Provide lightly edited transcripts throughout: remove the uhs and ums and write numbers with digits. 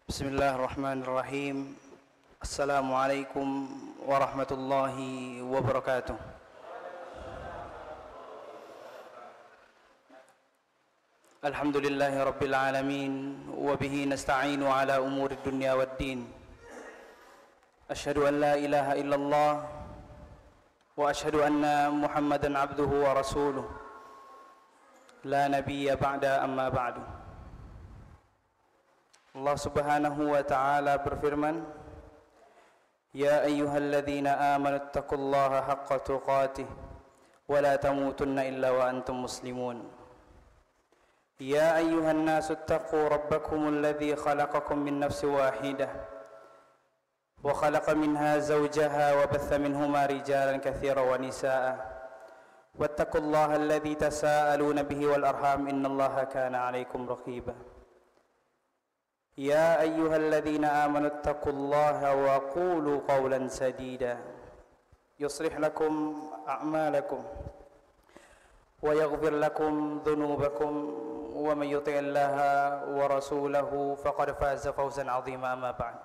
Bismillahirrahmanirrahim. Assalamualaikum warahmatullahi wabarakatuh. Alhamdulillahi rabbil alamin. Wa bihi nasta'inu ala umuri dunya waddin. Ashhadu an la ilaha illallah wa ashhadu anna Muhammadan abduhu wa rasuluh. La nabiyya ba'da amma ba'du. Allah Subhanahu wa ta'ala berfirman, Ya ayyuhalladzina amanu taqullaha haqqa tuqatih wa la tamutunna illa wa antum muslimun. Ya ayyuhan nasu taqu rabbakumul ladzi khalaqakum min nafsin wahidah wa khalaqa minha zawjaha wa batha minhuma rijalan katsiran wa nisaa'a wattaqullaha alladzi tasaaluna bihi wal arham innallaha kana 'alaikum raqiba. يا أيها الذين آمنوا اتقوا الله وقولوا قولا سديدا يصلح لكم أعمالكم ويغفر لكم ذنوبكم ومن يطع الله ورسوله فقد فاز فوزا عظيما. أما بعد.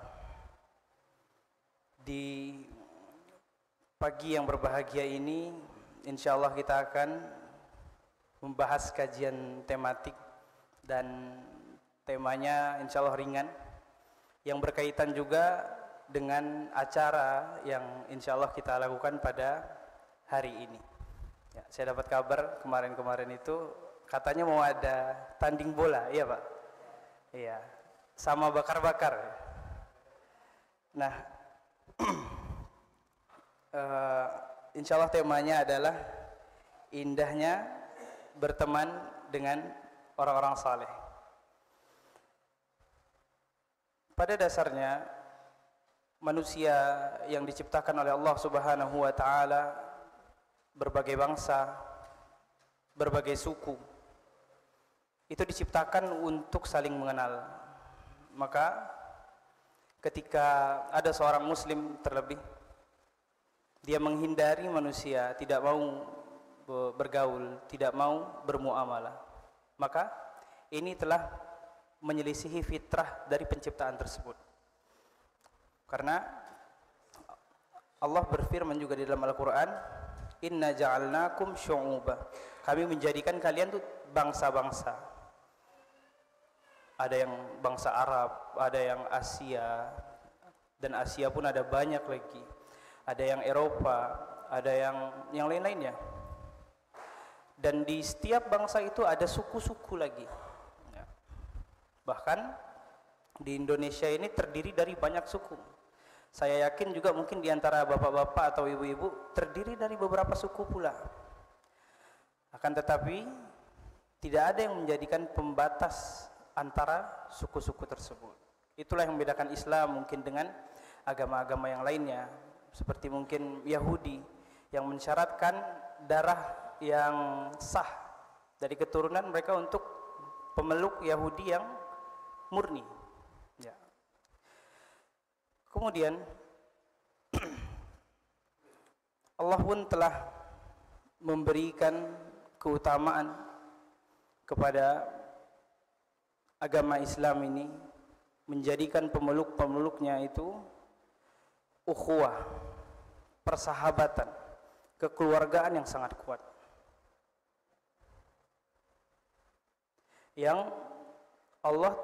Di pagi yang berbahagia ini insyaallah kita akan membahas kajian tematik dan temanya insya Allah ringan, yang berkaitan juga dengan acara yang insya Allah kita lakukan pada hari ini. Ya, saya dapat kabar kemarin itu katanya mau ada tanding bola, iya Pak? Iya, sama bakar-bakar. Nah, insya Allah temanya adalah indahnya berteman dengan orang-orang saleh. Pada dasarnya manusia yang diciptakan oleh Allah Subhanahu wa ta'ala, berbagai bangsa, berbagai suku, itu diciptakan untuk saling mengenal. Maka ketika ada seorang muslim terlebih, dia menghindari manusia, tidak mau bergaul, tidak mau bermuamalah, maka ini telah menyelisihi fitrah dari penciptaan tersebut. Karena Allah berfirman juga di dalam Al-Quran, Inna ja'alnakum syu'uba. Kami menjadikan kalian tuh bangsa-bangsa. Ada yang bangsa Arab, ada yang Asia, dan Asia pun ada banyak lagi. Ada yang Eropa, ada yang lain-lainnya. Dan di setiap bangsa itu ada suku-suku lagi. Bahkan di Indonesia ini terdiri dari banyak suku. Saya yakin juga mungkin di antara bapak-bapak atau ibu-ibu terdiri dari beberapa suku pula. Akan tetapi tidak ada yang menjadikan pembatas antara suku-suku tersebut. Itulah yang membedakan Islam mungkin dengan agama-agama yang lainnya. Seperti mungkin Yahudi yang mensyaratkan darah yang sah dari keturunan mereka untuk pemeluk Yahudi yang murni. Ya. Kemudian Allah pun telah memberikan keutamaan kepada agama Islam ini, menjadikan pemeluk-pemeluknya itu ukhuwah, persahabatan, kekeluargaan yang sangat kuat, yang Allah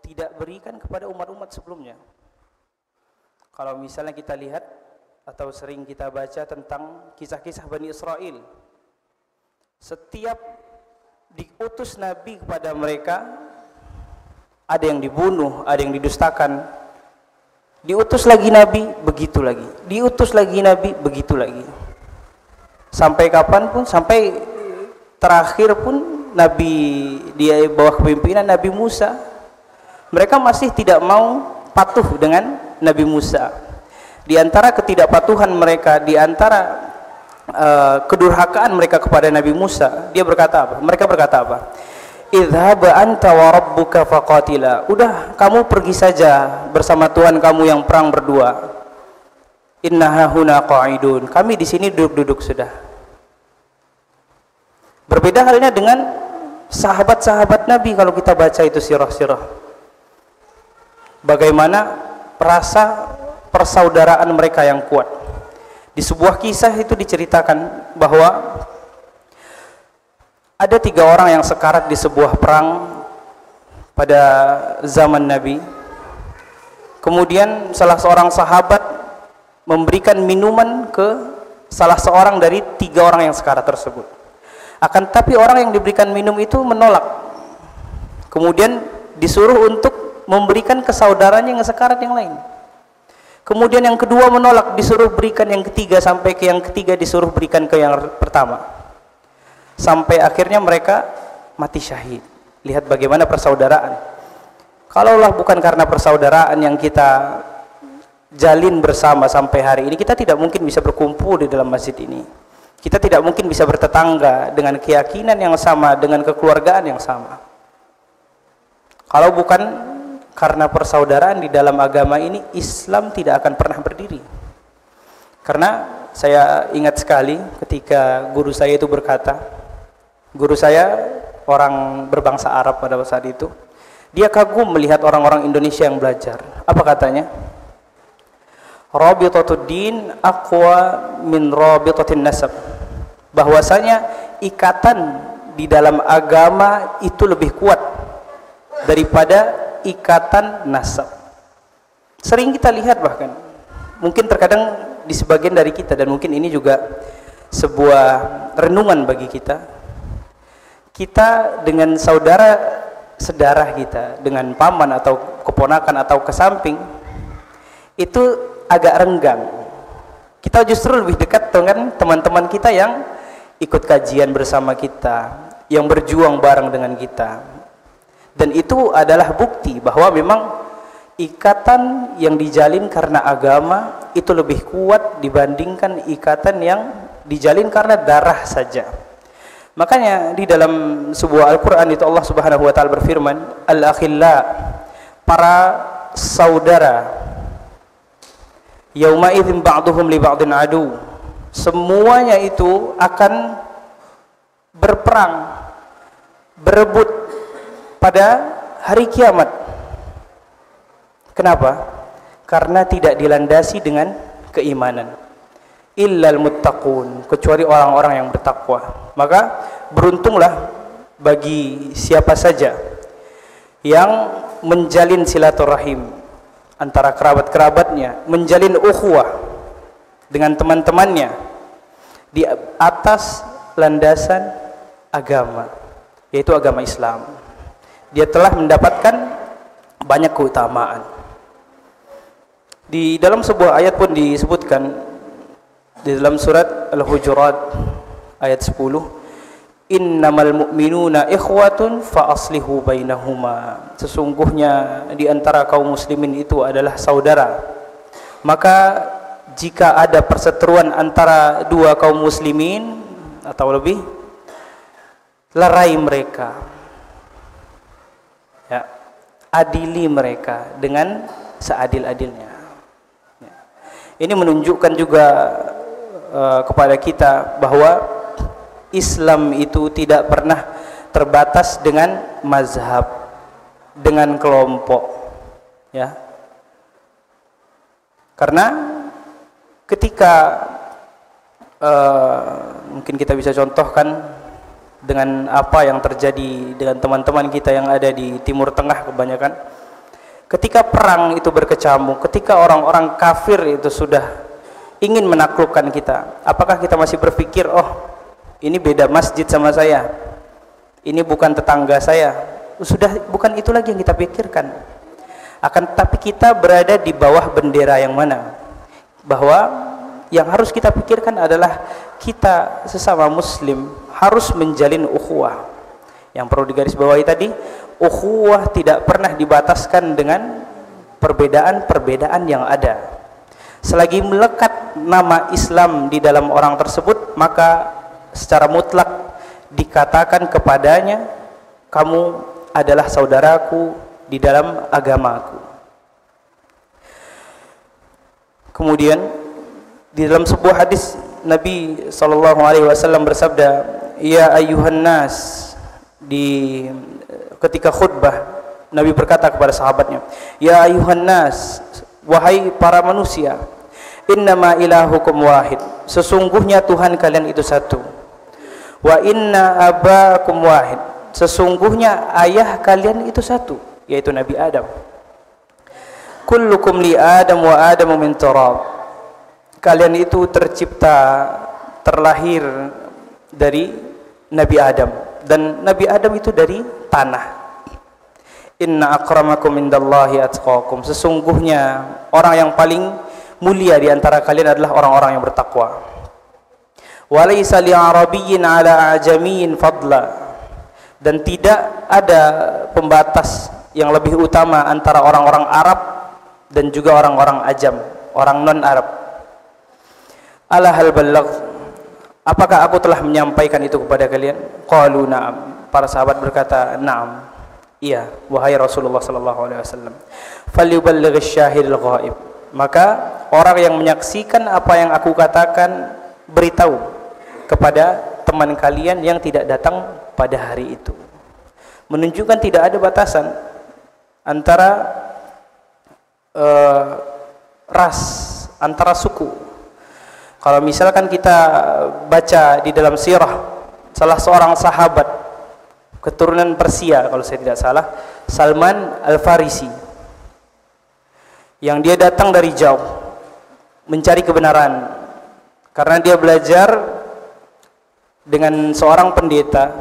tidak berikan kepada umat-umat sebelumnya. Kalau misalnya kita lihat atau sering kita baca tentang kisah-kisah Bani Israel, setiap diutus Nabi kepada mereka, ada yang dibunuh, ada yang didustakan. Diutus lagi Nabi, begitu lagi. Diutus lagi Nabi, begitu lagi. Sampai kapan pun, sampai terakhir pun Nabi dia bawah kepemimpinan Nabi Musa, mereka masih tidak mau patuh dengan Nabi Musa. Di antara ketidakpatuhan mereka, di antara kedurhakaan mereka kepada Nabi Musa, dia berkata apa? Mereka berkata apa? Idhhab anta wa rabbuka faqatila. Udah, kamu pergi saja bersama Tuhan kamu yang perang berdua. Inna hahuna qa'idun. Kami di sini duduk-duduk sudah. Berbeda halnya dengan sahabat-sahabat Nabi kalau kita baca itu sirah-sirah. bagaimana rasa persaudaraan mereka yang kuat. Di sebuah kisah itu diceritakan bahwa ada 3 orang yang sekarat di sebuah perang pada zaman Nabi. Kemudian salah seorang sahabat memberikan minuman ke salah seorang dari 3 orang yang sekarat tersebut. Akan tapi orang yang diberikan minum itu menolak. Kemudian disuruh untuk memberikan ke saudaranya yang sekarat yang lain. Kemudian yang kedua menolak, disuruh berikan yang ketiga, sampai ke yang ketiga disuruh berikan ke yang pertama. Sampai akhirnya mereka mati syahid. Lihat bagaimana persaudaraan. Kalaulah bukan karena persaudaraan yang kita jalin bersama sampai hari ini, kita tidak mungkin bisa berkumpul di dalam masjid ini. Kita tidak mungkin bisa bertetangga dengan keyakinan yang sama, dengan kekeluargaan yang sama. Kalau bukan karena persaudaraan di dalam agama ini, Islam tidak akan pernah berdiri. Karena saya ingat sekali ketika guru saya itu berkata, guru saya orang berbangsa Arab pada saat itu, dia kagum melihat orang-orang Indonesia yang belajar. Apa katanya? Rabitatud din aqwa min rabitatin nasab. Bahwasanya ikatan di dalam agama itu lebih kuat daripada ikatan nasab. Sering kita lihat, bahkan mungkin terkadang di sebagian dari kita, dan mungkin ini juga sebuah renungan bagi kita, kita dengan saudara sedarah kita, dengan paman atau keponakan atau kesamping, itu agak renggang. Kita justru lebih dekat dengan teman-teman kita yang ikut kajian bersama kita, yang berjuang bareng dengan kita. Dan itu adalah bukti bahwa memang ikatan yang dijalin karena agama itu lebih kuat dibandingkan ikatan yang dijalin karena darah saja. Makanya di dalam sebuah Al-Quran itu Allah Subhanahu wa Ta'ala berfirman, Al-akhilla, para saudara, yauma idzin ba'duhum li ba'din adu, semuanya itu akan berperang, berebut pada hari kiamat. Kenapa? Karena tidak dilandasi dengan keimanan. Illal muttaqun, kecuali orang-orang yang bertakwa. Maka beruntunglah bagi siapa saja yang menjalin silaturahim antara kerabat-kerabatnya, menjalin ukhuwah dengan teman-temannya di atas landasan agama, yaitu agama Islam. Dia telah mendapatkan banyak keutamaan. Di dalam sebuah ayat pun disebutkan di dalam surat Al-Hujurat ayat 10, innamal mu'minuna ikhwatun fa aslihu bainahuma, sesungguhnya di antara kaum muslimin itu adalah saudara, maka jika ada perseteruan antara dua kaum muslimin atau lebih, lerai mereka, ya, adili mereka dengan seadil-adilnya. Ya. Ini menunjukkan juga kepada kita bahwa Islam itu tidak pernah terbatas dengan mazhab, dengan kelompok, ya. Karena ketika mungkin kita bisa contohkan dengan apa yang terjadi dengan teman-teman kita yang ada di Timur Tengah kebanyakan, ketika perang itu berkecamuk, ketika orang-orang kafir itu sudah ingin menaklukkan kita, apakah kita masih berpikir, oh ini beda masjid sama saya, ini bukan tetangga saya? Sudah bukan itu lagi yang kita pikirkan. Akan tetapi kita berada di bawah bendera yang mana? Bahwa yang harus kita pikirkan adalah kita sesama muslim harus menjalin ukhuwah. Yang perlu digarisbawahi tadi, ukhuwah tidak pernah dibataskan dengan perbedaan-perbedaan yang ada. Selagi melekat nama Islam di dalam orang tersebut, maka secara mutlak dikatakan kepadanya, kamu adalah saudaraku di dalam agamaku. Kemudian di dalam sebuah hadis Nabi SAW bersabda, ya ayyuhan nas, ketika khutbah Nabi berkata kepada sahabatnya, "Ya ayuhan nas, wahai para manusia, innama ilahukum wahid, sesungguhnya Tuhan kalian itu satu. Wa inna abakum wahid, sesungguhnya ayah kalian itu satu, yaitu Nabi Adam. Kullukum li Adam wa Adamu min turab, kalian itu terlahir dari Nabi Adam, dan Nabi Adam itu dari tanah. Inna akramakum indallahi atqakum, sesungguhnya orang yang paling mulia di antara kalian adalah orang-orang yang bertakwa. Walaysa li'arabiyyin 'ala a'jamiyyin fadla, dan tidak ada pembatas yang lebih utama antara orang-orang Arab dan juga orang-orang ajam, orang non-Arab. Ala hal balagh, apakah aku telah menyampaikan itu kepada kalian? Qalu na'am, para sahabat berkata, na'am, iya wahai Rasulullah sallallahu alaihi wasallam. Falyuballighish syahidul ghaib, maka orang yang menyaksikan apa yang aku katakan beritahu kepada teman kalian yang tidak datang pada hari itu. Menunjukkan tidak ada batasan antara ras, antara suku. Kalau misalkan kita baca di dalam sirah salah seorang sahabat keturunan Persia, kalau saya tidak salah, Salman Al-Farisi, yang dia datang dari jauh mencari kebenaran karena dia belajar dengan seorang pendeta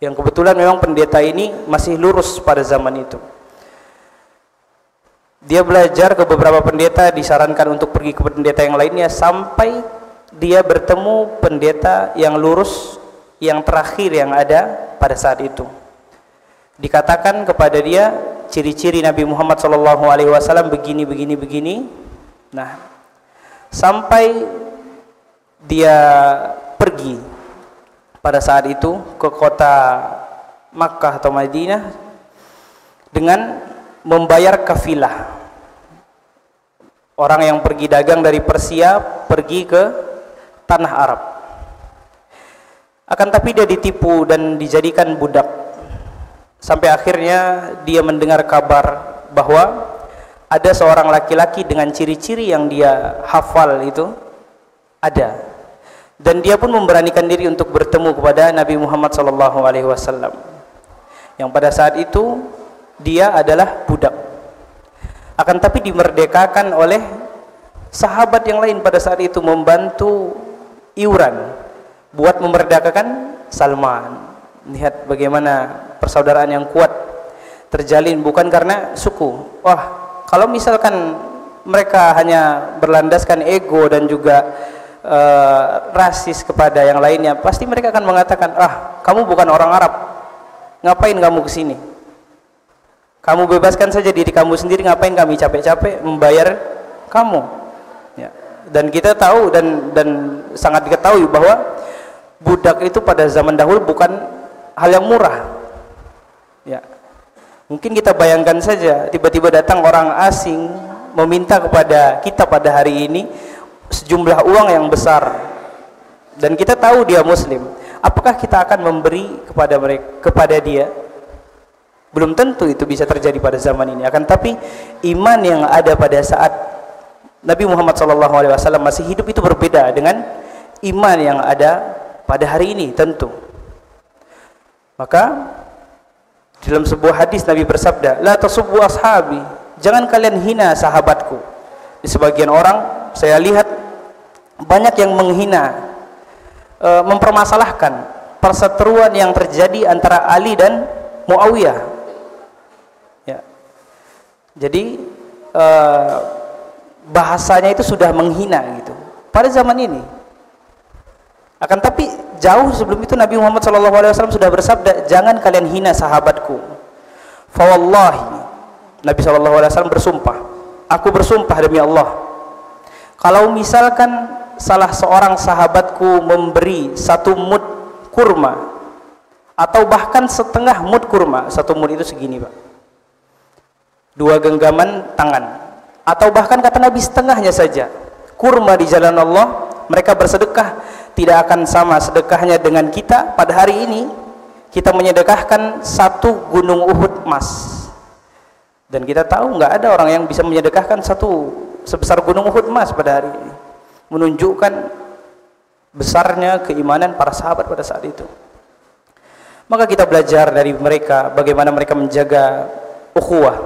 yang kebetulan memang pendeta ini masih lurus pada zaman itu. Dia belajar ke beberapa pendeta, disarankan untuk pergi ke pendeta yang lainnya, sampai dia bertemu pendeta yang lurus yang terakhir yang ada pada saat itu. Dikatakan kepada dia ciri-ciri Nabi Muhammad SAW begini. Nah, sampai dia pergi pada saat itu ke kota Makkah atau Madinah dengan membayar kafilah. Orang yang pergi dagang dari Persia pergi ke tanah Arab. Akan tapi dia ditipu dan dijadikan budak. Sampai akhirnya dia mendengar kabar bahwa ada seorang laki-laki dengan ciri-ciri yang dia hafal itu ada. Dan dia pun memberanikan diri untuk bertemu kepada Nabi Muhammad SAW. Yang pada saat itu dia adalah budak, akan tapi dimerdekakan oleh sahabat yang lain pada saat itu, membantu iuran buat memerdekakan Salman. Lihat bagaimana persaudaraan yang kuat terjalin bukan karena suku. Wah, kalau misalkan mereka hanya berlandaskan ego dan juga rasis kepada yang lainnya, pasti mereka akan mengatakan, ah, kamu bukan orang Arab, ngapain kamu kesini? Kamu bebaskan saja diri kamu sendiri, ngapain kami capek-capek membayar kamu? Ya. Dan kita tahu dan sangat diketahui bahwa budak itu pada zaman dahulu bukan hal yang murah. Ya. Mungkin kita bayangkan saja tiba-tiba datang orang asing meminta kepada kita pada hari ini sejumlah uang yang besar, dan kita tahu dia muslim. Apakah kita akan memberi kepada dia? Belum tentu itu bisa terjadi pada zaman ini. Akan tapi iman yang ada pada saat Nabi Muhammad SAW masih hidup itu berbeda dengan iman yang ada pada hari ini tentu. Maka dalam sebuah hadis Nabi bersabda, la tasubbu ashabi, jangan kalian hina sahabatku. Di sebagian orang saya lihat banyak yang menghina, mempermasalahkan perseteruan yang terjadi antara Ali dan Muawiyah. Ya. Jadi bahasanya itu sudah menghina gitu pada zaman ini. Akan tapi jauh sebelum itu Nabi Muhammad SAW sudah bersabda, jangan kalian hina sahabatku. Fawallahi, Nabi SAW bersumpah, aku bersumpah demi Allah, kalau misalkan salah seorang sahabatku memberi 1 mud kurma atau bahkan setengah mud kurma, 1 mud itu segini Pak, 2 genggaman tangan, atau bahkan kata Nabi setengahnya saja kurma di jalan Allah, mereka bersedekah tidak akan sama sedekahnya dengan kita pada hari ini kita menyedekahkan 1 gunung Uhud emas. Dan kita tahu nggak ada orang yang bisa menyedekahkan satu sebesar gunung Uhud emas pada hari ini, menunjukkan besarnya keimanan para sahabat pada saat itu. Maka kita belajar dari mereka bagaimana mereka menjaga ukhuwah,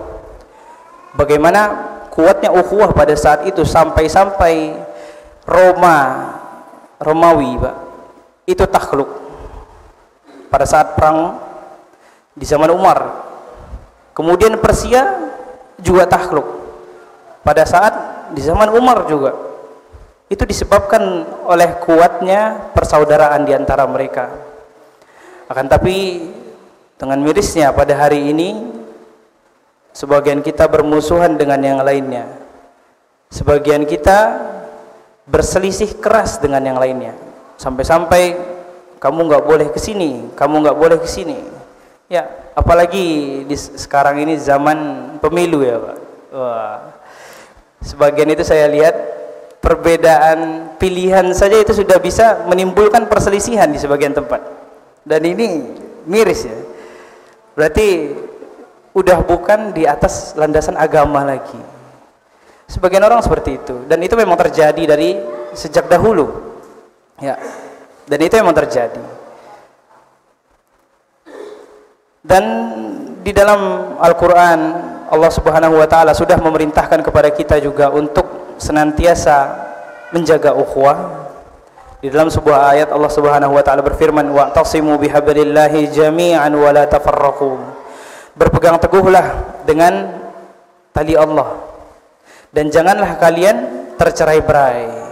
bagaimana kuatnya ukhuwah pada saat itu, sampai-sampai Romawi Pak, itu takluk pada saat perang di zaman Umar. Kemudian Persia juga takluk pada saat di zaman Umar juga. Itu disebabkan oleh kuatnya persaudaraan di antara mereka. Akan tapi dengan mirisnya pada hari ini sebagian kita bermusuhan dengan yang lainnya. Sebagian kita berselisih keras dengan yang lainnya. Sampai-sampai kamu nggak boleh ke sini, kamu nggak boleh ke sini. Ya, apalagi sekarang ini zaman pemilu ya Pak. Wah, sebagian itu saya lihat perbedaan pilihan saja itu sudah bisa menimbulkan perselisihan di sebagian tempat. Dan ini miris ya. Berarti udah bukan di atas landasan agama lagi. Sebagian orang seperti itu, dan itu memang terjadi dari sejak dahulu. Ya. Dan itu memang terjadi. Dan di dalam Al-Quran Allah Subhanahu wa Ta'ala sudah memerintahkan kepada kita juga untuk senantiasa menjaga ukhuwah. Di dalam sebuah ayat Allah Subhanahu wa Ta'ala berfirman, wa'tasimu bihablillahi jami'an wa la tafarraqu. Berpegang teguhlah dengan tali Allah dan janganlah kalian tercerai-berai.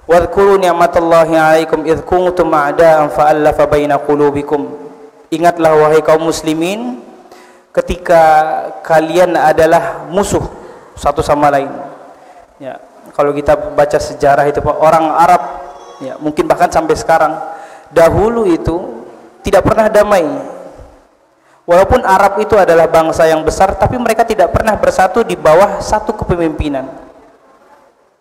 Wadhkuru ni'matallahi 'alaikum idh kuntum a'da'an fa'alafa baina qulubikum. Ingatlah wahai kaum muslimin ketika kalian adalah musuh satu sama lain. Ya, kalau kita baca sejarah itu Pak, orang Arab ya, mungkin bahkan sampai sekarang, dahulu itu tidak pernah damai. Walaupun Arab itu adalah bangsa yang besar, tapi mereka tidak pernah bersatu di bawah satu kepemimpinan.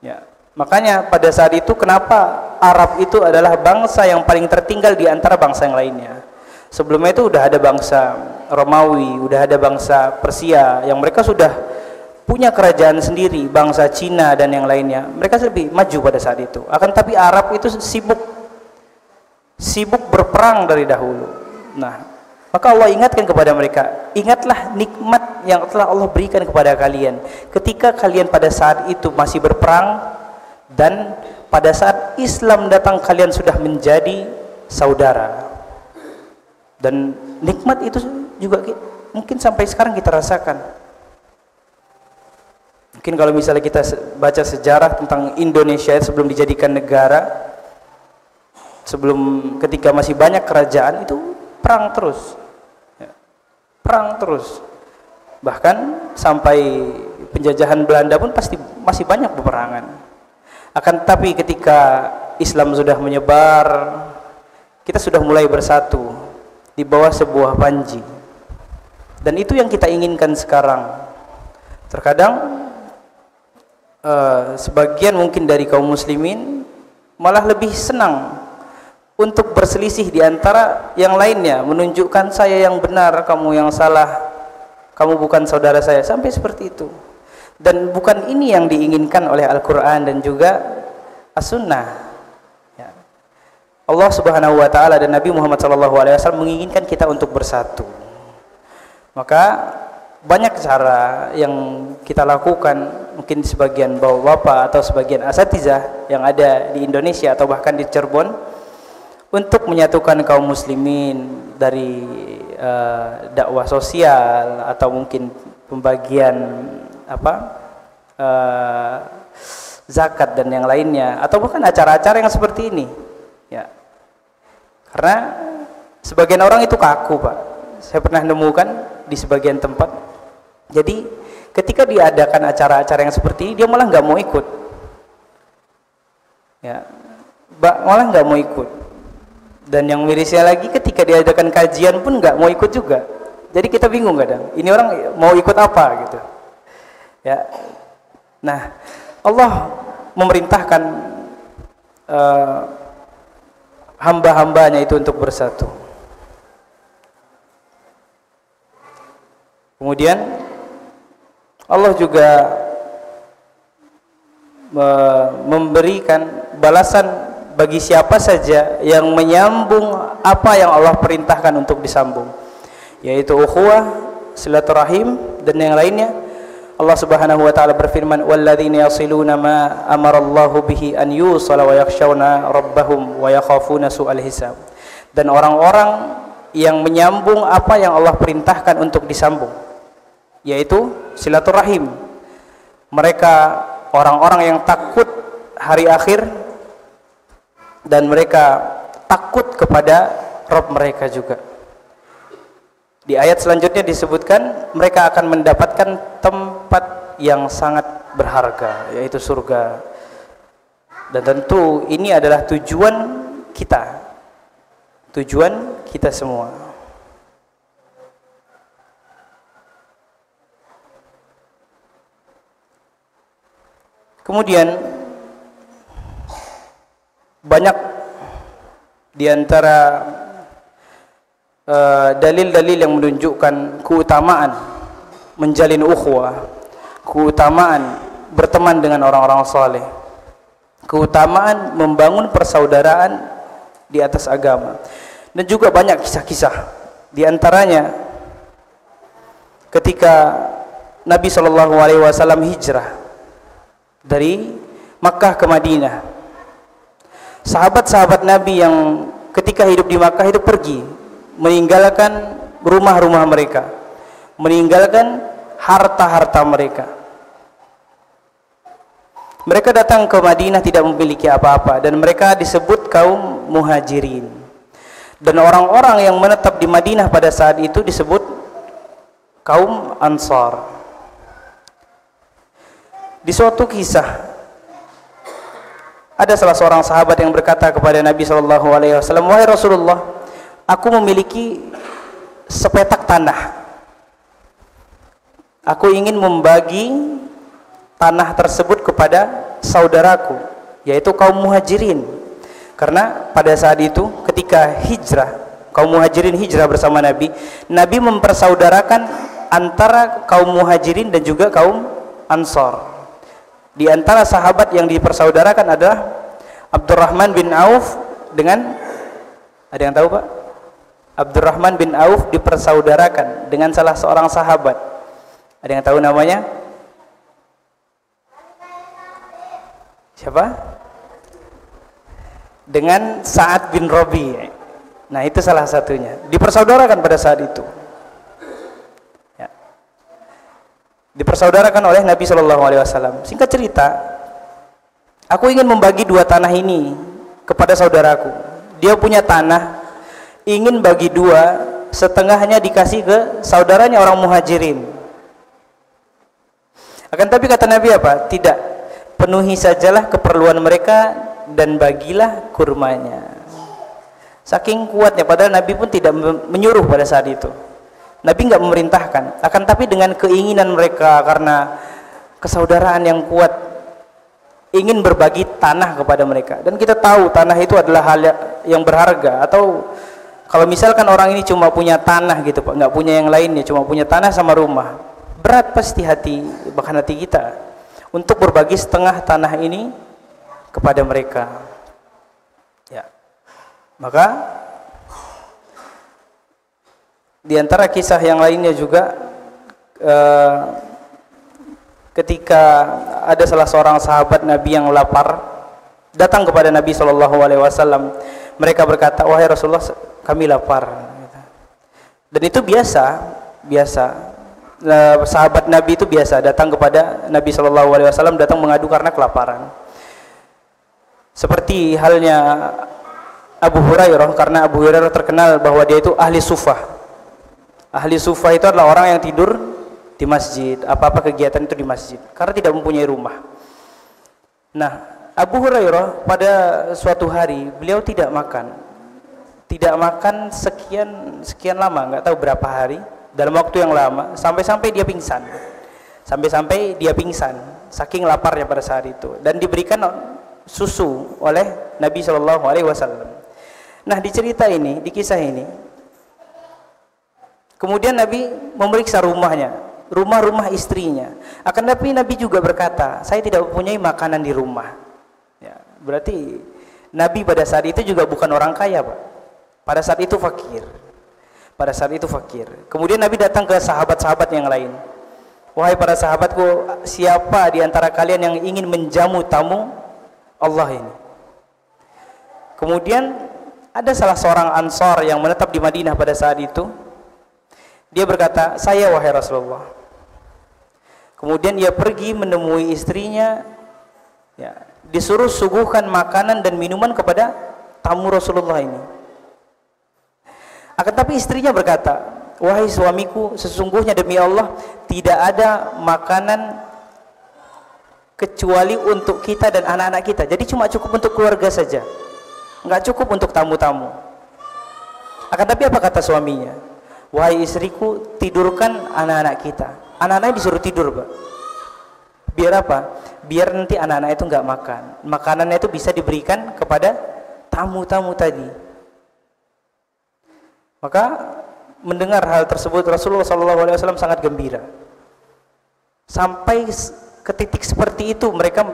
Ya, makanya pada saat itu kenapa Arab itu adalah bangsa yang paling tertinggal di antara bangsa yang lainnya. Sebelumnya itu udah ada bangsa Romawi, udah ada bangsa Persia yang mereka sudah punya kerajaan sendiri, bangsa Cina dan yang lainnya. Mereka lebih maju pada saat itu. Akan tapi Arab itu sibuk berperang dari dahulu. Nah, maka Allah ingatkan kepada mereka, ingatlah nikmat yang telah Allah berikan kepada kalian ketika kalian pada saat itu masih berperang, dan pada saat Islam datang kalian sudah menjadi saudara. Dan nikmat itu juga mungkin sampai sekarang kita rasakan. Mungkin kalau misalnya kita baca sejarah tentang Indonesia sebelum dijadikan negara, sebelum ketika masih banyak kerajaan, itu perang terus ya, perang terus. Bahkan sampai penjajahan Belanda pun pasti masih banyak peperangan. Akan tapi ketika Islam sudah menyebar, kita sudah mulai bersatu di bawah sebuah panji. Dan itu yang kita inginkan sekarang. Terkadang sebagian mungkin dari kaum muslimin malah lebih senang untuk berselisih di antara yang lainnya, menunjukkan saya yang benar, kamu yang salah, kamu bukan saudara saya, sampai seperti itu. Dan bukan ini yang diinginkan oleh Al-Quran dan juga As-Sunnah. Allah Subhanahu wa Ta'ala dan Nabi Muhammad SAW menginginkan kita untuk bersatu. Maka banyak cara yang kita lakukan, mungkin sebagian bapak-bapak atau sebagian asatizah yang ada di Indonesia atau bahkan di Cirebon, untuk menyatukan kaum muslimin dari dakwah sosial atau mungkin pembagian zakat dan yang lainnya, atau bahkan acara-acara yang seperti ini. Ya, karena sebagian orang itu kaku Pak. Saya pernah nemukan di sebagian tempat. Jadi ketika diadakan acara-acara yang seperti ini, dia malah nggak mau ikut. Ya, malah nggak mau ikut. Dan yang mirisnya lagi, ketika diadakan kajian pun nggak mau ikut juga. Jadi kita bingung kadang. Ini orang mau ikut apa gitu. Ya, nah Allah memerintahkan hamba-hambanya itu untuk bersatu. Kemudian Allah juga memberikan balasan bagi siapa saja yang menyambung apa yang Allah perintahkan untuk disambung, yaitu ukhuwah, silaturahim dan yang lainnya. Allah Subhanahu wa taala berfirman, walladzina yasiluna ma amarallahu bihi an yusala wa yakhshawna rabbahum wa yakhafuna su'al hisab. Dan orang-orang yang menyambung apa yang Allah perintahkan untuk disambung, yaitu silaturahim. Mereka orang-orang yang takut hari akhir dan mereka takut kepada Rabb mereka juga. Di ayat selanjutnya disebutkan mereka akan mendapatkan tempat yang sangat berharga, yaitu surga. Dan tentu ini adalah tujuan kita semua. Kemudian banyak di antara dalil-dalil yang menunjukkan keutamaan menjalin ukhuwah, keutamaan berteman dengan orang-orang saleh, keutamaan membangun persaudaraan di atas agama. Dan juga banyak kisah-kisah, di antaranya ketika Nabi SAW hijrah dari Makkah ke Madinah, sahabat-sahabat Nabi yang ketika hidup di Makkah itu pergi meninggalkan rumah-rumah mereka, meninggalkan harta-harta mereka. Mereka datang ke Madinah tidak memiliki apa-apa dan mereka disebut kaum muhajirin. Dan orang-orang yang menetap di Madinah pada saat itu disebut kaum Ansar. Di suatu kisah ada salah seorang sahabat yang berkata kepada Nabi SAW, wahai Rasulullah, aku memiliki sepetak tanah. Aku ingin membagi tanah tersebut kepada saudaraku, yaitu kaum muhajirin. Karena pada saat itu ketika hijrah, kaum muhajirin hijrah bersama Nabi, Nabi mempersaudarakan antara kaum muhajirin dan juga kaum Ansar. Di antara sahabat yang dipersaudarakan adalah Abdurrahman bin Auf dengan, ada yang tahu Pak? Abdurrahman bin Auf dipersaudarakan dengan salah seorang sahabat. Ada yang tahu namanya? Siapa? Dengan Sa'ad bin Rabi'. Nah, itu salah satunya. Dipersaudarakan pada saat itu. Ya. Dipersaudarakan oleh Nabi SAW. Singkat cerita, aku ingin membagi dua tanah ini kepada saudaraku. Dia punya tanah, ingin bagi dua, setengahnya dikasih ke saudaranya orang muhajirin. Akan tapi kata Nabi apa? Tidak, penuhi sajalah keperluan mereka dan bagilah kurmanya. Saking kuatnya, padahal Nabi pun tidak menyuruh pada saat itu. Nabi nggak memerintahkan, akan tapi dengan keinginan mereka karena kesaudaraan yang kuat, ingin berbagi tanah kepada mereka. Dan kita tahu tanah itu adalah hal yang berharga. Atau kalau misalkan orang ini cuma punya tanah gitu Pak, nggak punya yang lainnya, cuma punya tanah sama rumah, berat pasti hati, bahkan hati kita untuk berbagi setengah tanah ini kepada mereka. Ya. Maka di antara kisah yang lainnya juga ketika ada salah seorang sahabat Nabi yang lapar datang kepada Nabi SAW, mereka berkata, wahai Rasulullah, kami lapar. Dan itu biasa sahabat Nabi itu biasa datang kepada Nabi SAW, datang mengadu karena kelaparan. Seperti halnya Abu Hurairah, karena Abu Hurairah terkenal bahwa dia itu ahli sufah. Ahli sufah itu adalah orang yang tidur di masjid, apa-apa kegiatan itu di masjid, karena tidak mempunyai rumah. Nah, Abu Hurairah pada suatu hari beliau tidak makan sekian lama, nggak tahu berapa hari, dalam waktu yang lama, sampai-sampai dia pingsan, saking laparnya pada saat itu, dan diberikan susu oleh Nabi SAW. Nah, di kisah ini, kemudian Nabi memeriksa rumahnya, rumah-rumah istrinya. Akan tapi Nabi juga berkata, saya tidak mempunyai makanan di rumah. Ya, berarti Nabi pada saat itu juga bukan orang kaya, Pak. Pada saat itu fakir. Pada saat itu fakir. Kemudian Nabi datang ke sahabat-sahabat yang lain. Wahai para sahabatku, siapa di antara kalian yang ingin menjamu tamu Allah ini? Kemudian ada salah seorang Ansor yang menetap di Madinah pada saat itu. Dia berkata, saya wahai Rasulullah. Kemudian dia pergi menemui istrinya, ya, disuruh suguhkan makanan dan minuman kepada tamu Rasulullah ini. Akan tapi istrinya berkata, wahai suamiku, sesungguhnya demi Allah tidak ada makanan kecuali untuk kita dan anak-anak kita. Jadi cuma cukup untuk keluarga saja, nggak cukup untuk tamu-tamu. Akan tapi apa kata suaminya? Wahai istriku, tidurkan anak-anak kita. Anak-anaknya disuruh tidur, Pak. Biar apa? Biar nanti anak-anak itu nggak makan. Makanannya itu bisa diberikan kepada tamu-tamu tadi. Maka mendengar hal tersebut Rasulullah SAW sangat gembira. Sampai ke titik seperti itu mereka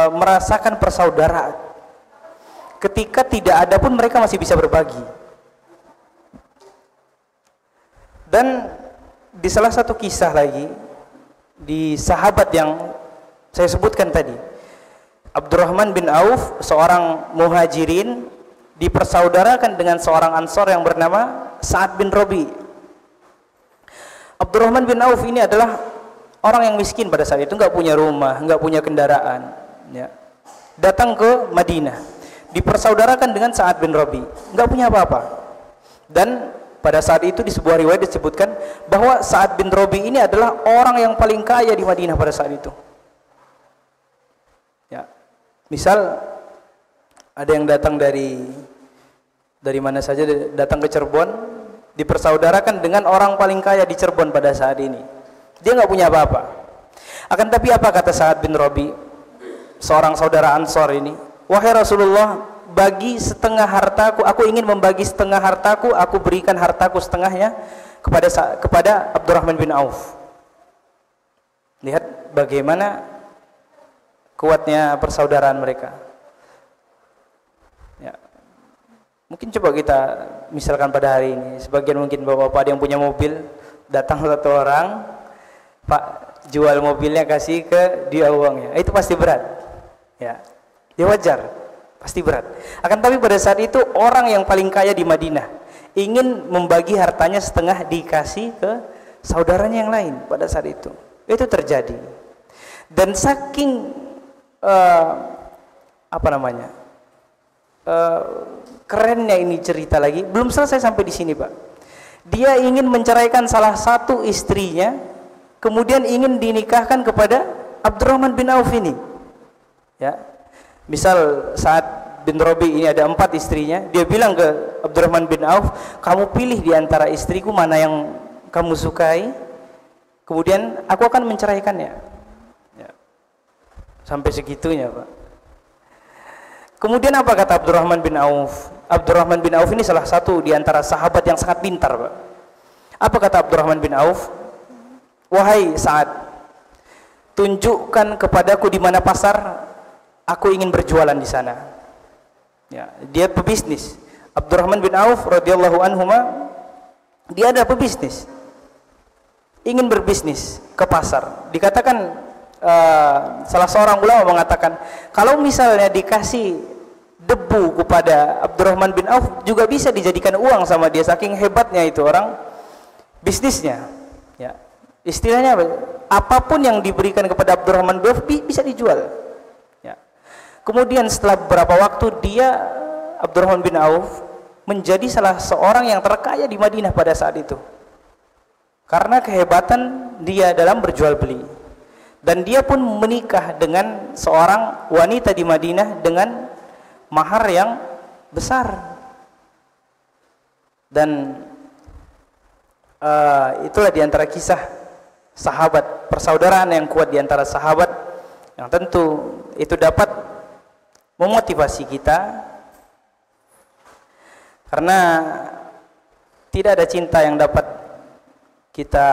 merasakan persaudaraan. Ketika tidak ada pun mereka masih bisa berbagi. Dan di salah satu kisah lagi, di sahabat yang saya sebutkan tadi, Abdurrahman bin Auf, seorang muhajirin, dipersaudarakan dengan seorang Ansor yang bernama Sa'ad bin Rabi. Abdurrahman bin Auf ini adalah orang yang miskin pada saat itu, nggak punya rumah, nggak punya kendaraan, ya. Datang ke Madinah, dipersaudarakan dengan Sa'ad bin Rabi, nggak punya apa-apa. Dan pada saat itu di sebuah riwayat disebutkan bahwa Sa'ad bin Rabi ini adalah orang yang paling kaya di Madinah pada saat itu. Ya. Misal ada yang datang dari mana saja, datang ke Cirebon, dipersaudarakan dengan orang paling kaya di Cirebon pada saat ini. Dia nggak punya apa-apa. Akan tapi apa kata Sa'ad bin Rabi, seorang saudara Ansor ini? Wahai Rasulullah, bagi setengah hartaku, aku ingin membagi setengah hartaku, aku berikan hartaku setengahnya kepada Abdurrahman bin Auf. Lihat bagaimana kuatnya persaudaraan mereka. Ya. Mungkin coba kita misalkan pada hari ini, sebagian mungkin bapak-bapak yang punya mobil, datang satu orang, Pak, jual mobilnya, kasih ke dia uangnya, itu pasti berat. Ya, ya wajar. Pasti berat. Akan tapi pada saat itu orang yang paling kaya di Madinah ingin membagi hartanya setengah dikasih ke saudaranya yang lain pada saat itu. Itu terjadi. Dan saking kerennya ini cerita lagi, belum selesai sampai di sini, Pak. Dia ingin menceraikan salah satu istrinya, kemudian ingin dinikahkan kepada Abdurrahman bin Auf ini. Ya. Misal Sa'ad bin Rabi ini ada 4 istrinya, dia bilang ke Abdurrahman bin Auf, kamu pilih di antara istriku mana yang kamu sukai, kemudian aku akan menceraikannya. Ya. Sampai segitunya, Pak. Kemudian apa kata Abdurrahman bin Auf? Abdurrahman bin Auf ini salah satu di antara sahabat yang sangat pintar, Pak. Apa kata Abdurrahman bin Auf? Wahai Sa'ad, tunjukkan kepadaku di mana pasar, aku ingin berjualan di sana. Ya, dia pebisnis. Abdurrahman bin Auf radhiyallahu anhuma, dia ada pebisnis, ingin berbisnis ke pasar. Dikatakan salah seorang ulama mengatakan, kalau misalnya dikasih debu kepada Abdurrahman bin Auf juga bisa dijadikan uang sama dia, saking hebatnya itu orang bisnisnya. Ya, istilahnya apapun yang diberikan kepada Abdurrahman bin Auf bisa dijual. Kemudian setelah beberapa waktu Abdurrahman bin Auf menjadi salah seorang yang terkaya di Madinah pada saat itu. Karena kehebatan dia dalam berjual beli. Dan dia pun menikah dengan seorang wanita di Madinah dengan mahar yang besar. Dan itulah diantara kisah sahabat, persaudaraan yang kuat diantara sahabat, yang tentu itu dapat memotivasi kita, karena tidak ada cinta yang dapat kita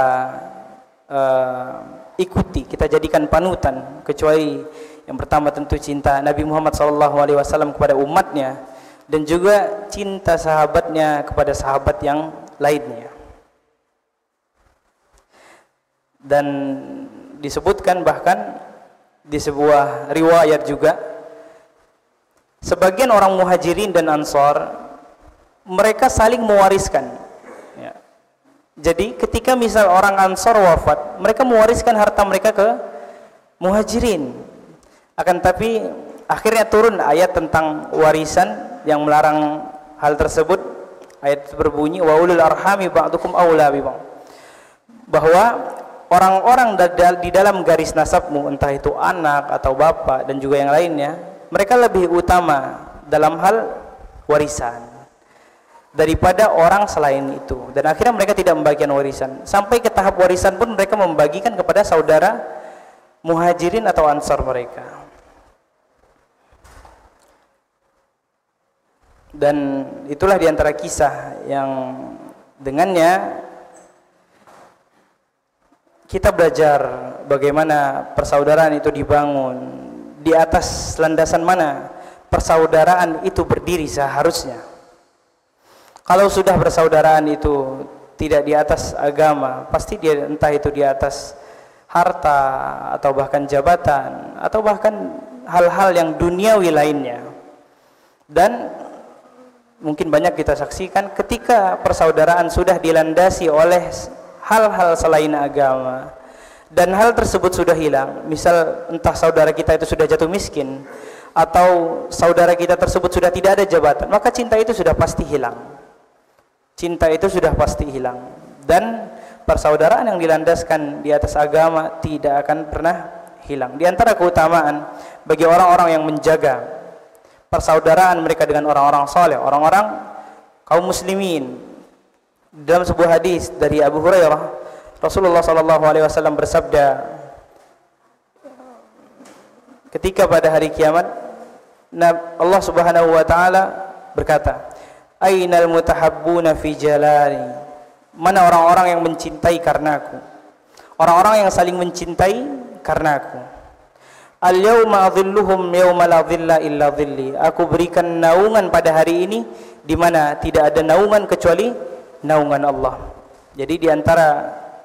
ikuti, kita jadikan panutan, kecuali yang pertama tentu cinta Nabi Muhammad SAW kepada umatnya, dan juga cinta sahabatnya kepada sahabat yang lainnya. Dan disebutkan bahkan di sebuah riwayat juga, sebagian orang muhajirin dan ansor mereka saling mewariskan ya. Jadi ketika misal orang ansor wafat, mereka mewariskan harta mereka ke muhajirin. Akan tapi akhirnya turun ayat tentang warisan yang melarang hal tersebut. Ayat berbunyi wa ulul arhami ba'dukum aula bi ba'd, bahwa orang-orang di dalam garis nasabmu, entah itu anak atau bapak dan juga yang lainnya, mereka lebih utama dalam hal warisan daripada orang selain itu. Dan akhirnya mereka tidak membagikan warisan. Sampai ke tahap warisan pun mereka membagikan kepada saudara muhajirin atau ansar mereka. Dan itulah diantara kisah yang dengannya kita belajar bagaimana persaudaraan itu dibangun, di atas landasan mana persaudaraan itu berdiri seharusnya. Kalau sudah persaudaraan itu tidak di atas agama, pasti dia entah itu di atas harta atau bahkan jabatan atau bahkan hal-hal yang duniawi lainnya. Dan mungkin banyak kita saksikan ketika persaudaraan sudah dilandasi oleh hal-hal selain agama dan hal tersebut sudah hilang, misal entah saudara kita itu sudah jatuh miskin atau saudara kita tersebut sudah tidak ada jabatan, maka cinta itu sudah pasti hilang. Cinta itu sudah pasti hilang. Dan persaudaraan yang dilandaskan di atas agama tidak akan pernah hilang. Di antara keutamaan bagi orang-orang yang menjaga persaudaraan mereka dengan orang-orang saleh, orang-orang kaum muslimin. Dalam sebuah hadis dari Abu Hurairah, Rasulullah SAW bersabda, ketika pada hari kiamat Allah Subhanahu wa taala berkata, "Ainal mutahabbuna fi jalali?" Mana orang-orang yang mencintai karenaku? Orang-orang yang saling mencintai karenaku. "Al-yauma adhilluhum yauma la dhilla illa dhilli." Aku berikan naungan pada hari ini di mana tidak ada naungan kecuali naungan Allah. Jadi diantara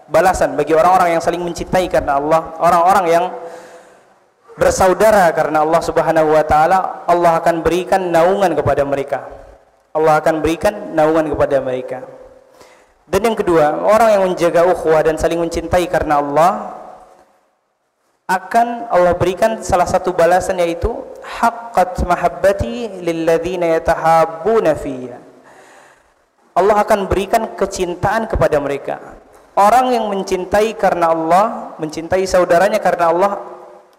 balasan bagi orang-orang yang saling mencintai karena Allah, orang-orang yang bersaudara karena Allah Subhanahu wa taala, Allah akan berikan naungan kepada mereka. Allah akan berikan naungan kepada mereka. Dan yang kedua, orang yang menjaga ukhuwah dan saling mencintai karena Allah, akan Allah berikan salah satu balasan, yaitu haqqat mahabbati lilladzina yatahabbuna fiyya. Allah akan berikan kecintaan kepada mereka. Orang yang mencintai karena Allah, mencintai saudaranya karena Allah,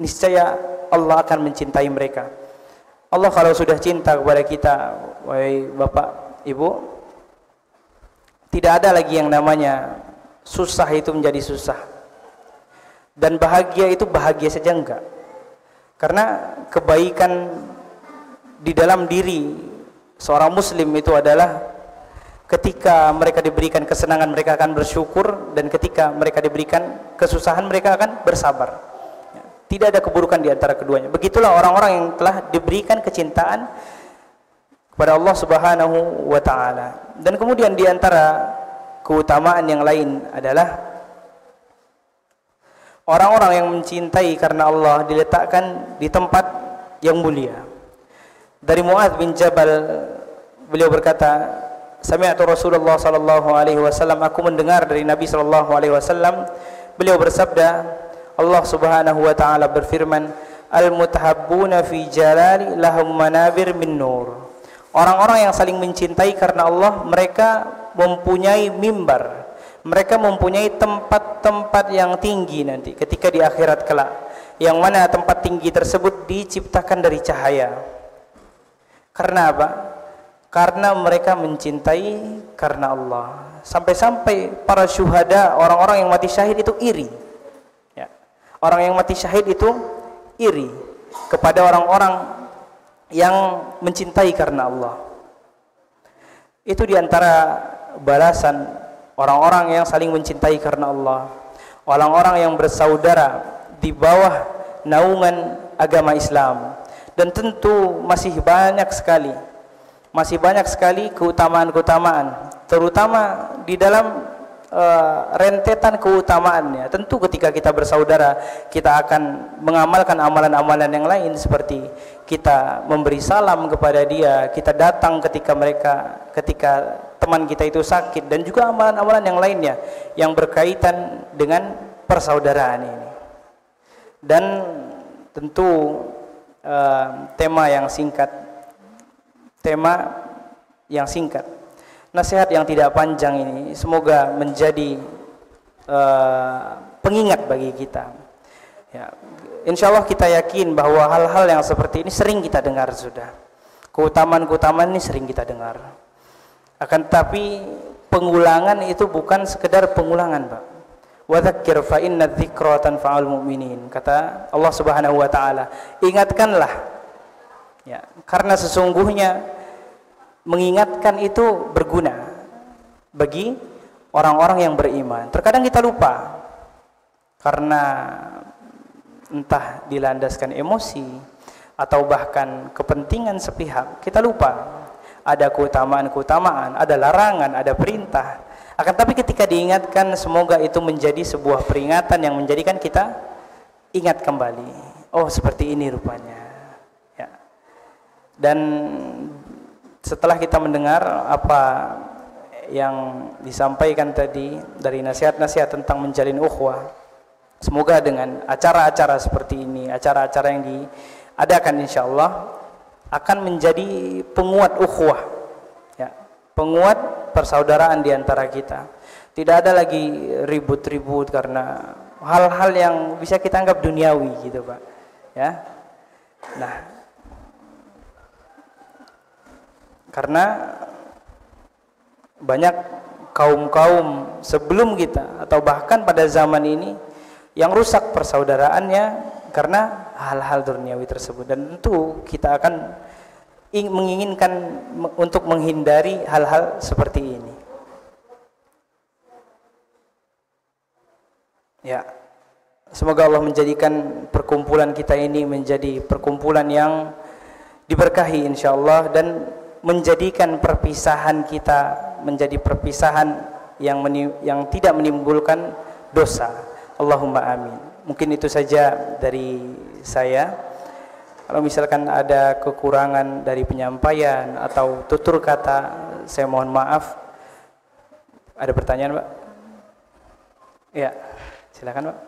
niscaya Allah akan mencintai mereka. Allah kalau sudah cinta kepada kita, wahai bapak, ibu, tidak ada lagi yang namanya susah itu menjadi susah, dan bahagia itu bahagia saja enggak. Karena kebaikan di dalam diri seorang muslim itu adalah ketika mereka diberikan kesenangan mereka akan bersyukur, dan ketika mereka diberikan kesusahan mereka akan bersabar. Tidak ada keburukan di antara keduanya. Begitulah orang-orang yang telah diberikan kecintaan kepada Allah Subhanahu wa taala. Dan kemudian di antara keutamaan yang lain adalah orang-orang yang mencintai karena Allah diletakkan di tempat yang mulia. Dari Muadz bin Jabal, beliau berkata, sami'tu Rasulullah sallallahu alaihi wasallam, aku mendengar dari Nabi sallallahu alaihi wasallam, beliau bersabda, Allah Subhanahu wa taala berfirman, al-mutahabbuna fi jalali lahum manabir min nur. Orang-orang yang saling mencintai karena Allah, mereka mempunyai mimbar, mereka mempunyai tempat-tempat yang tinggi nanti ketika di akhirat kelak, yang mana tempat tinggi tersebut diciptakan dari cahaya. Karena apa? Karena mereka mencintai karena Allah. Sampai-sampai para syuhada, orang-orang yang mati syahid itu iri. Ya. Orang yang mati syahid itu iri kepada orang-orang yang mencintai karena Allah. Itu diantara balasan orang-orang yang saling mencintai karena Allah, orang-orang yang bersaudara di bawah naungan agama Islam. Dan tentu masih banyak sekali keutamaan-keutamaan, terutama di dalam rentetan keutamaannya. Tentu ketika kita bersaudara, kita akan mengamalkan amalan-amalan yang lain, seperti kita memberi salam kepada dia, kita datang ketika teman kita itu sakit, dan juga amalan-amalan yang lainnya yang berkaitan dengan persaudaraan ini. Dan tentu tema yang singkat, nasihat yang tidak panjang ini semoga menjadi pengingat bagi kita. Ya, insya Allah kita yakin bahwa hal-hal yang seperti ini sering kita dengar sudah. Keutamaan-keutamaan ini sering kita dengar. Akan tetapi pengulangan itu bukan sekedar pengulangan, Pak. Wa dzakkir fa inna dzikra tanfa'ul mu'minin. Kata Allah Subhanahu wa taala, ingatkanlah. Ya, karena sesungguhnya mengingatkan itu berguna bagi orang-orang yang beriman. Terkadang kita lupa karena entah dilandaskan emosi atau bahkan kepentingan sepihak, kita lupa ada keutamaan-keutamaan, ada larangan, ada perintah. Akan tapi ketika diingatkan, semoga itu menjadi sebuah peringatan yang menjadikan kita ingat kembali. Oh, seperti ini rupanya. Ya. Dan setelah kita mendengar apa yang disampaikan tadi dari nasihat-nasihat tentang menjalin ukhuwah, semoga dengan acara-acara seperti ini, acara-acara yang diadakan insyaallah akan menjadi penguat ukhuwah, ya, penguat persaudaraan di antara kita. Tidak ada lagi ribut-ribut karena hal-hal yang bisa kita anggap duniawi gitu, Pak. Ya. Nah, karena banyak kaum-kaum sebelum kita atau bahkan pada zaman ini yang rusak persaudaraannya karena hal-hal duniawi tersebut. Dan tentu kita akan menginginkan untuk menghindari hal-hal seperti ini. Ya, semoga Allah menjadikan perkumpulan kita ini menjadi perkumpulan yang diberkahi insyaallah, dan menjadikan perpisahan kita menjadi perpisahan yang tidak menimbulkan dosa. Allahumma amin. Mungkin itu saja dari saya. Kalau misalkan ada kekurangan dari penyampaian atau tutur kata, saya mohon maaf. Ada pertanyaan, Pak? Ya, silakan, Pak.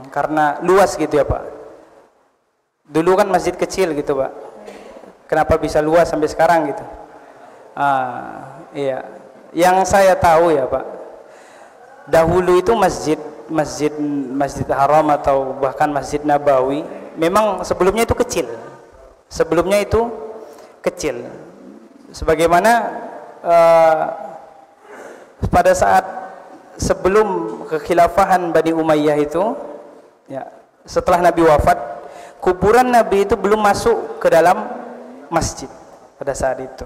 Karena luas gitu ya, Pak. Dulu kan masjid kecil gitu, Pak. Kenapa bisa luas sampai sekarang gitu? Iya. Yang saya tahu ya, Pak, dahulu itu masjid Haram atau bahkan Masjid Nabawi memang sebelumnya itu kecil. Sebagaimana pada saat sebelum kekhilafahan Bani Umayyah itu, ya, setelah Nabi wafat, kuburan Nabi itu belum masuk ke dalam masjid pada saat itu.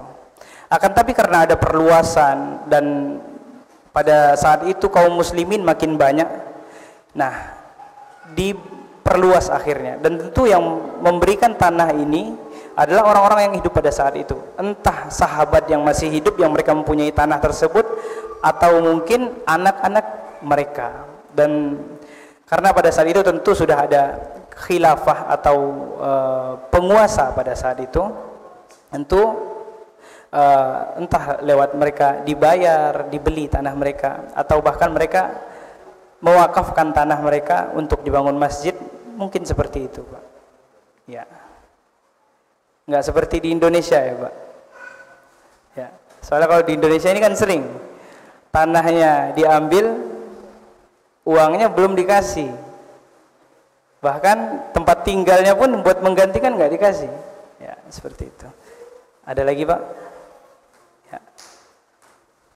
Akan tapi karena ada perluasan dan pada saat itu kaum muslimin makin banyak, nah diperluas akhirnya. Dan tentu yang memberikan tanah ini adalah orang-orang yang hidup pada saat itu, entah sahabat yang masih hidup yang mereka mempunyai tanah tersebut, atau mungkin anak-anak mereka. Dan karena pada saat itu tentu sudah ada khilafah atau penguasa pada saat itu, tentu entah lewat mereka dibayar, dibeli tanah mereka, atau bahkan mereka mewakafkan tanah mereka untuk dibangun masjid, mungkin seperti itu, Pak. Ya, nggak seperti di Indonesia ya, Pak. Ya, soalnya kalau di Indonesia ini kan sering tanahnya diambil, uangnya belum dikasih, bahkan tempat tinggalnya pun buat menggantikan nggak dikasih. Ya seperti itu. Ada lagi Pak?